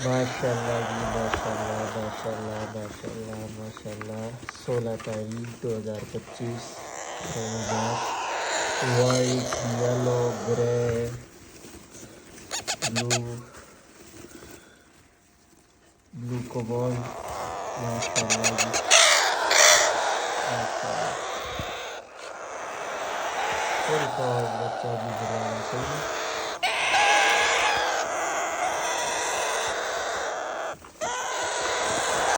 माशाल्लाह जी, माशाल्लाह माशाल्लाह माशाल्लाह माशाल्लाह। 16 तारीख 2025 white, yellow, grey, blue, blue cobalt. माशाल्लाह जी, माशाल्लाह। सॉरी फॉर बच्चा भी बुलाना, सही है।